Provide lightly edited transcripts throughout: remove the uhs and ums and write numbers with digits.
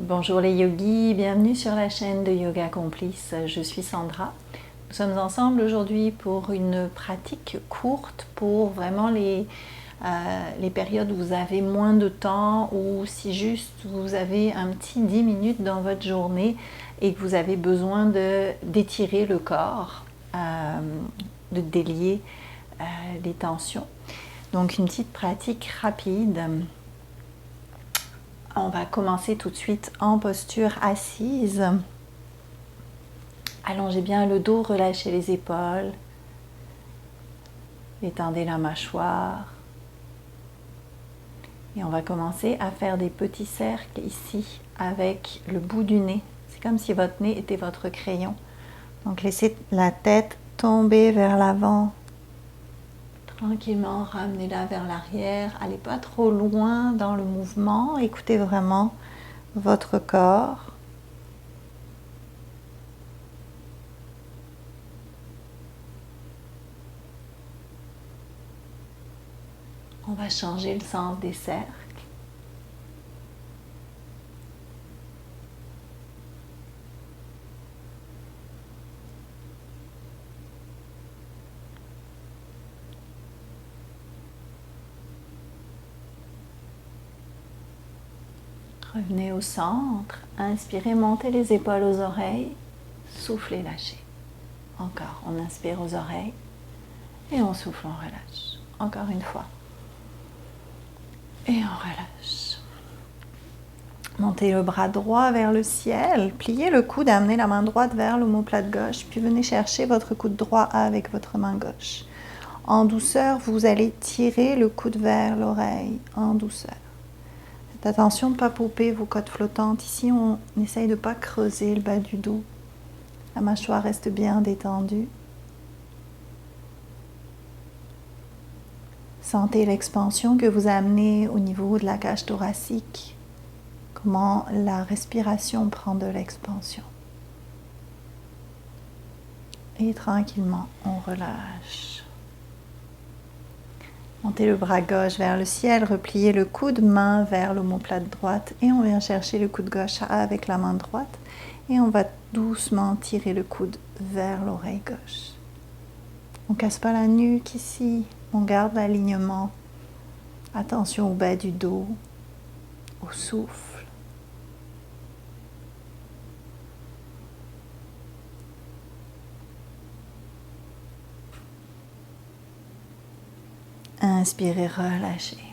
Bonjour les yogis, bienvenue sur la chaîne de Yoga Complice. Je suis Sandra. Nous sommes ensemble aujourd'hui pour une pratique courte pour vraiment les périodes où vous avez moins de temps ou si juste vous avez un petit 10 minutes dans votre journée et que vous avez besoin d'étirer le corps, de délier les tensions. Donc une petite pratique rapide. On va commencer tout de suite en posture assise. Allongez bien le dos, relâchez les épaules. Étendez la mâchoire. Et on va commencer à faire des petits cercles ici avec le bout du nez. C'est comme si votre nez était votre crayon. Donc laissez la tête tomber vers l'avant. Tranquillement, ramenez-la vers l'arrière. Allez pas trop loin dans le mouvement. Écoutez vraiment votre corps. On va changer le sens des cercles. Revenez au centre, inspirez, montez les épaules aux oreilles, soufflez, lâchez. Encore, on inspire aux oreilles et on souffle, on relâche. Encore une fois. Et on relâche. Montez le bras droit vers le ciel, pliez le coude, amenez la main droite vers l'omoplate gauche, puis venez chercher votre coude droit avec votre main gauche. En douceur, vous allez tirer le coude vers l'oreille, en douceur. Faites attention de ne pas pauper vos côtes flottantes. Ici, on essaye de ne pas creuser le bas du dos. La mâchoire reste bien détendue. Sentez l'expansion que vous amenez au niveau de la cage thoracique. Comment la respiration prend de l'expansion. Et tranquillement, on relâche. Montez le bras gauche vers le ciel, repliez le coude, main vers l'omoplate droite et on vient chercher le coude gauche avec la main droite et on va doucement tirer le coude vers l'oreille gauche. On ne casse pas la nuque ici, on garde l'alignement. Attention au bas du dos, au souffle. Inspirez, relâchez.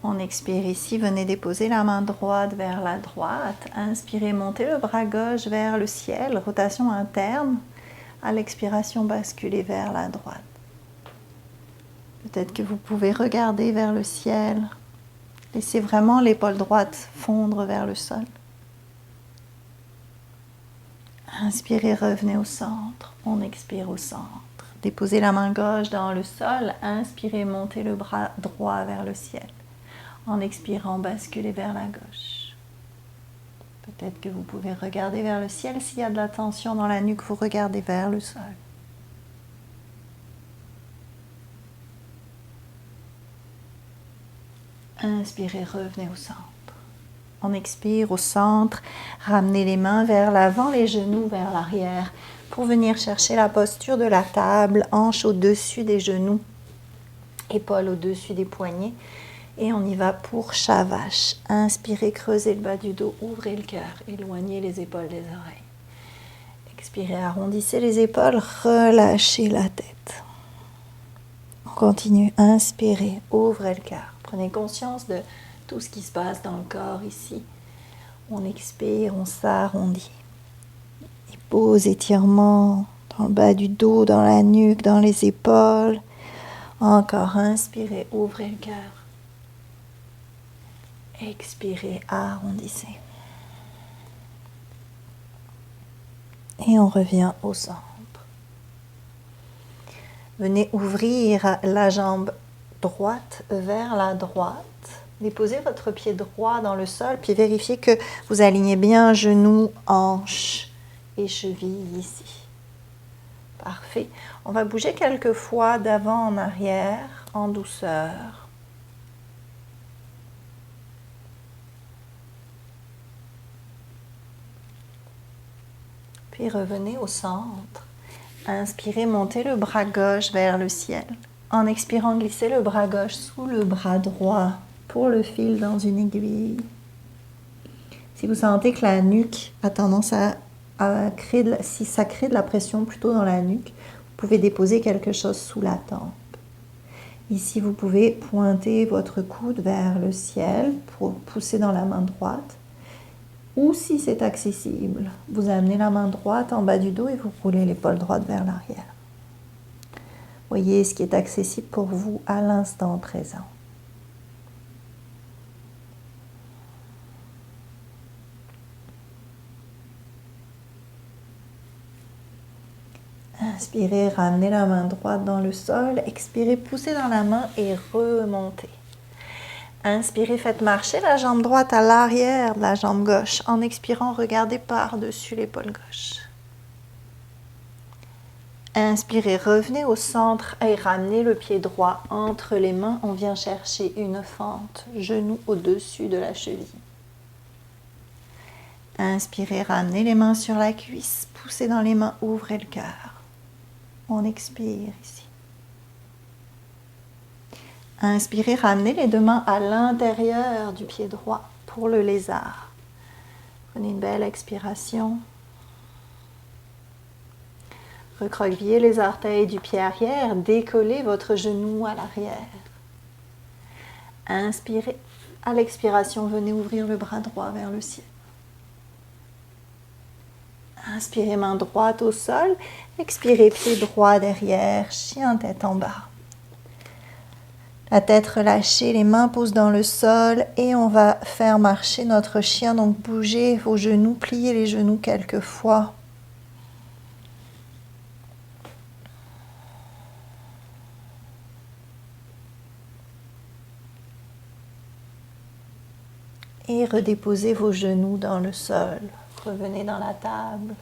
On expire ici, venez déposer la main droite vers la droite. Inspirez, montez le bras gauche vers le ciel, rotation interne. À l'expiration, basculez vers la droite. Peut-être que vous pouvez regarder vers le ciel. Laissez vraiment l'épaule droite fondre vers le sol. Inspirez, revenez au centre. On expire au centre. Déposez la main gauche dans le sol. Inspirez, montez le bras droit vers le ciel. En expirant, basculez vers la gauche. Peut-être que vous pouvez regarder vers le ciel. S'il y a de la tension dans la nuque, vous regardez vers le sol. Inspirez, revenez au centre. On expire au centre. Ramenez les mains vers l'avant, les genoux vers l'arrière. Pour venir chercher la posture de la table, hanches au-dessus des genoux, épaules au-dessus des poignets. Et on y va pour Shavash. Inspirez, creusez le bas du dos, ouvrez le cœur, éloignez les épaules des oreilles. Expirez, arrondissez les épaules, relâchez la tête. On continue, inspirez, ouvrez le cœur. Prenez conscience de tout ce qui se passe dans le corps ici. On expire, on s'arrondit. Beaux étirements dans le bas du dos, dans la nuque, dans les épaules. Encore, inspirez, ouvrez le cœur. Expirez, arrondissez. Et on revient au centre. Venez ouvrir la jambe droite vers la droite. Déposez votre pied droit dans le sol, puis vérifiez que vous alignez bien genoux, hanches et chevilles ici. Parfait. On va bouger quelques fois d'avant en arrière, en douceur. Puis revenez au centre. Inspirez, montez le bras gauche vers le ciel. En expirant, glissez le bras gauche sous le bras droit pour le fil dans une aiguille. Si vous sentez que la nuque a tendance à créer, si ça crée de la pression plutôt dans la nuque, vous pouvez déposer quelque chose sous la tempe. Ici, vous pouvez pointer votre coude vers le ciel pour pousser dans la main droite. Ou si c'est accessible, vous amenez la main droite en bas du dos et vous roulez l'épaule droite vers l'arrière. Voyez ce qui est accessible pour vous à l'instant présent. Inspirez, ramenez la main droite dans le sol. Expirez, poussez dans la main et remontez. Inspirez, faites marcher la jambe droite à l'arrière de la jambe gauche. En expirant, regardez par-dessus l'épaule gauche. Inspirez, revenez au centre et ramenez le pied droit entre les mains. On vient chercher une fente, genou au-dessus de la cheville. Inspirez, ramenez les mains sur la cuisse. Poussez dans les mains, ouvrez le cœur. On expire ici. Inspirez, ramenez les deux mains à l'intérieur du pied droit pour le lézard. Prenez une belle expiration. Recroquevillez les orteils du pied arrière, décollez votre genou à l'arrière. Inspirez, à l'expiration, venez ouvrir le bras droit vers le ciel. Inspirez, main droite au sol, expirez, pied droit derrière, chien tête en bas. La tête relâchée, les mains posent dans le sol et on va faire marcher notre chien. Donc bougez vos genoux, pliez les genoux quelques fois. Et redéposez vos genoux dans le sol. Revenez dans la table.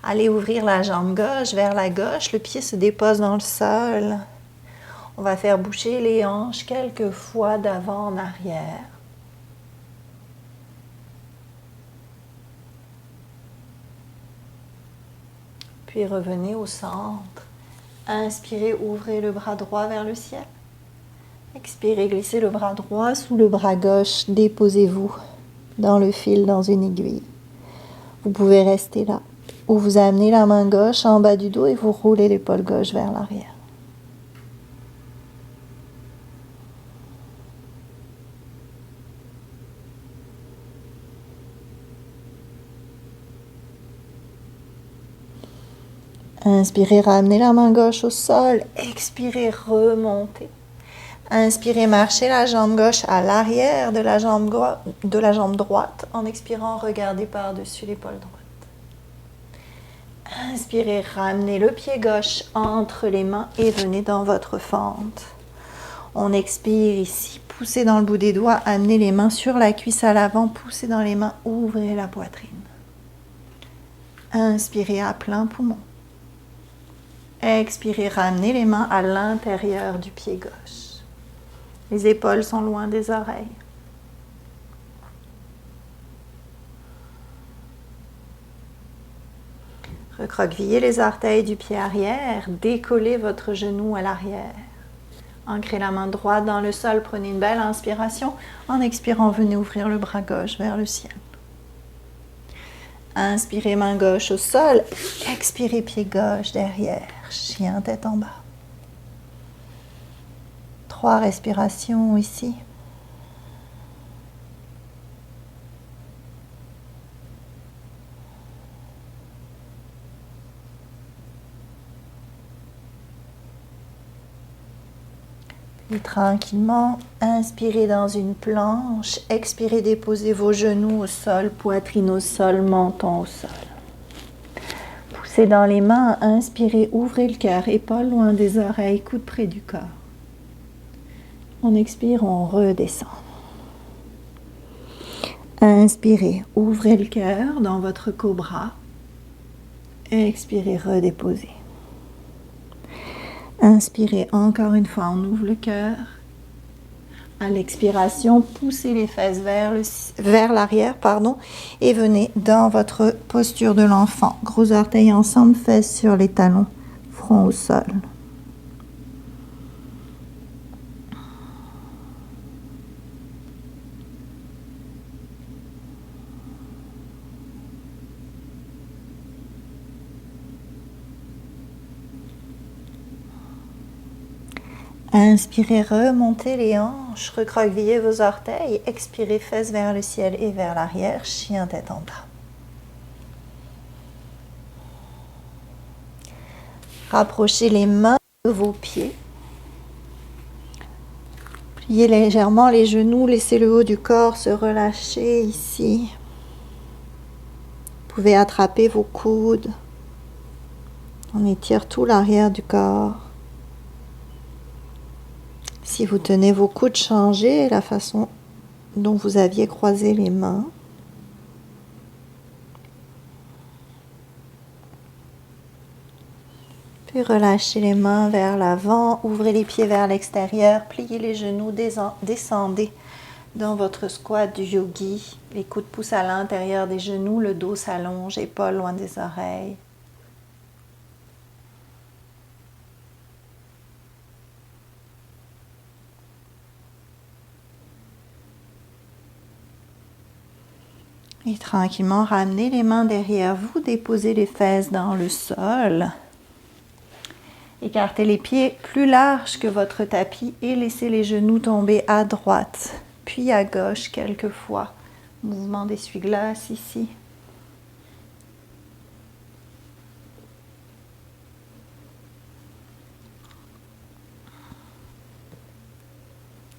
Allez ouvrir la jambe gauche vers la gauche. Le pied se dépose dans le sol. On va faire bouger les hanches quelques fois d'avant en arrière. Puis revenez au centre. Inspirez, ouvrez le bras droit vers le ciel. Expirez, glissez le bras droit sous le bras gauche. Déposez-vous dans le fil, dans une aiguille. Vous pouvez rester là. Ou vous amenez la main gauche en bas du dos et vous roulez l'épaule gauche vers l'arrière. Inspirez, ramenez la main gauche au sol. Expirez, remontez. Inspirez, marchez la jambe gauche à l'arrière de la jambe droite. En expirant, regardez par-dessus l'épaule droite. Inspirez, ramenez le pied gauche entre les mains et venez dans votre fente. On expire ici. Poussez dans le bout des doigts, amenez les mains sur la cuisse à l'avant. Poussez dans les mains, ouvrez la poitrine. Inspirez à plein poumon. Expirez, ramenez les mains à l'intérieur du pied gauche. Les épaules sont loin des oreilles. Recroquevillez les orteils du pied arrière, décollez votre genou à l'arrière. Ancrez la main droite dans le sol, prenez une belle inspiration. En expirant, venez ouvrir le bras gauche vers le ciel. Inspirez, main gauche au sol. Expirez, pied gauche derrière. Chien tête en bas. 3 respirations ici. Puis tranquillement, inspirez dans une planche. Expirez, déposez vos genoux au sol, poitrine au sol, menton au sol. Poussez dans les mains, inspirez, ouvrez le cœur, épaules loin des oreilles, coude près du corps. On expire, on redescend. Inspirez, ouvrez le cœur dans votre cobra. Expirez, redéposez. Inspirez, encore une fois, on ouvre le cœur. À l'expiration, poussez les fesses vers l'arrière, et venez dans votre posture de l'enfant. Gros orteils ensemble, fesses sur les talons, front au sol. Inspirez, remontez les hanches, recroquevillez vos orteils, expirez, fesses vers le ciel et vers l'arrière, chien tête en bas. Rapprochez les mains de vos pieds. Pliez légèrement les genoux, laissez le haut du corps se relâcher ici. Vous pouvez attraper vos coudes. On étire tout l'arrière du corps. Si vous tenez vos coudes, changez la façon dont vous aviez croisé les mains. Puis relâchez les mains vers l'avant, ouvrez les pieds vers l'extérieur, pliez les genoux, descendez dans votre squat du yogi. Les coudes poussent à l'intérieur des genoux, le dos s'allonge, épaules loin des oreilles. Et tranquillement, ramenez les mains derrière vous, déposez les fesses dans le sol. Écartez les pieds plus larges que votre tapis et laissez les genoux tomber à droite, puis à gauche quelques fois. Mouvement d'essuie-glace ici.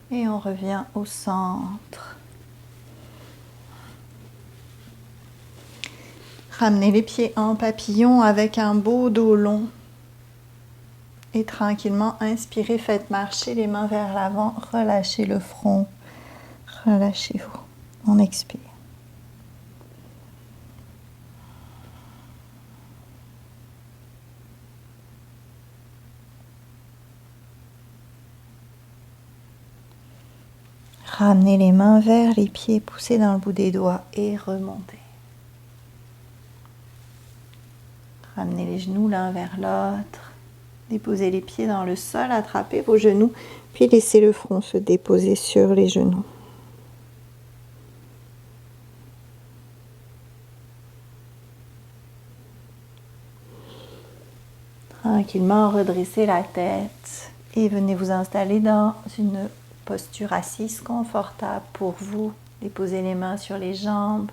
Et on revient au centre. Ramenez les pieds en papillon avec un beau dos long. Et tranquillement, inspirez, faites marcher les mains vers l'avant, relâchez le front, relâchez-vous. On expire. Ramenez les mains vers les pieds, poussez dans le bout des doigts et remontez. Ramenez les genoux l'un vers l'autre. Déposez les pieds dans le sol, attrapez vos genoux, puis laissez le front se déposer sur les genoux. Tranquillement, redressez la tête et venez vous installer dans une posture assise confortable pour vous. Déposez les mains sur les jambes.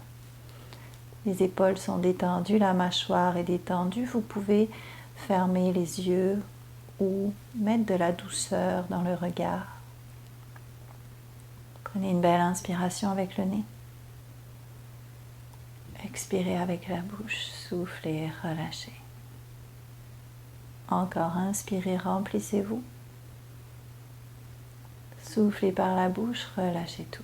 Les épaules sont détendues, la mâchoire est détendue. Vous pouvez fermer les yeux ou mettre de la douceur dans le regard. Prenez une belle inspiration avec le nez. Expirez avec la bouche, soufflez et relâchez. Encore inspirez, remplissez-vous. Soufflez par la bouche, relâchez tout.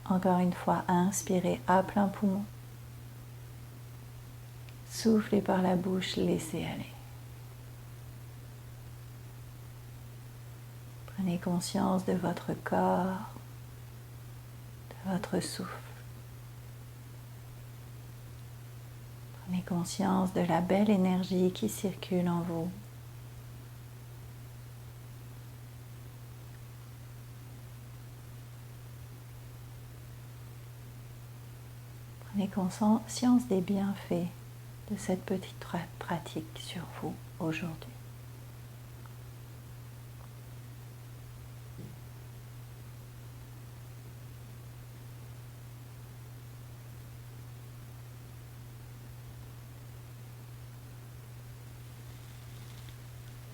Encore une fois, inspirez à plein poumon. Soufflez par la bouche, laissez aller. Prenez conscience de votre corps, de votre souffle. Prenez conscience de la belle énergie qui circule en vous. Prenez conscience des bienfaits de cette petite pratique sur vous aujourd'hui.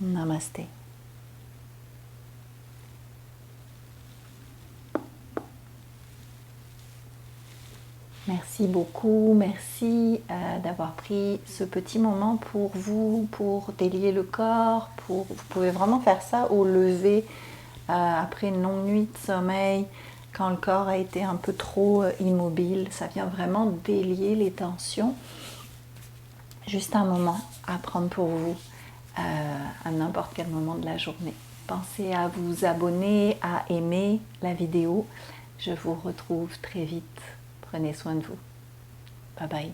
Namasté. Merci beaucoup, merci d'avoir pris ce petit moment pour vous, pour délier le corps. Vous pouvez vraiment faire ça au lever après une longue nuit de sommeil, quand le corps a été un peu trop immobile. Ça vient vraiment délier les tensions. Juste un moment à prendre pour vous à n'importe quel moment de la journée. Pensez à vous abonner, à aimer la vidéo. Je vous retrouve très vite. Prenez soin de vous. Bye bye.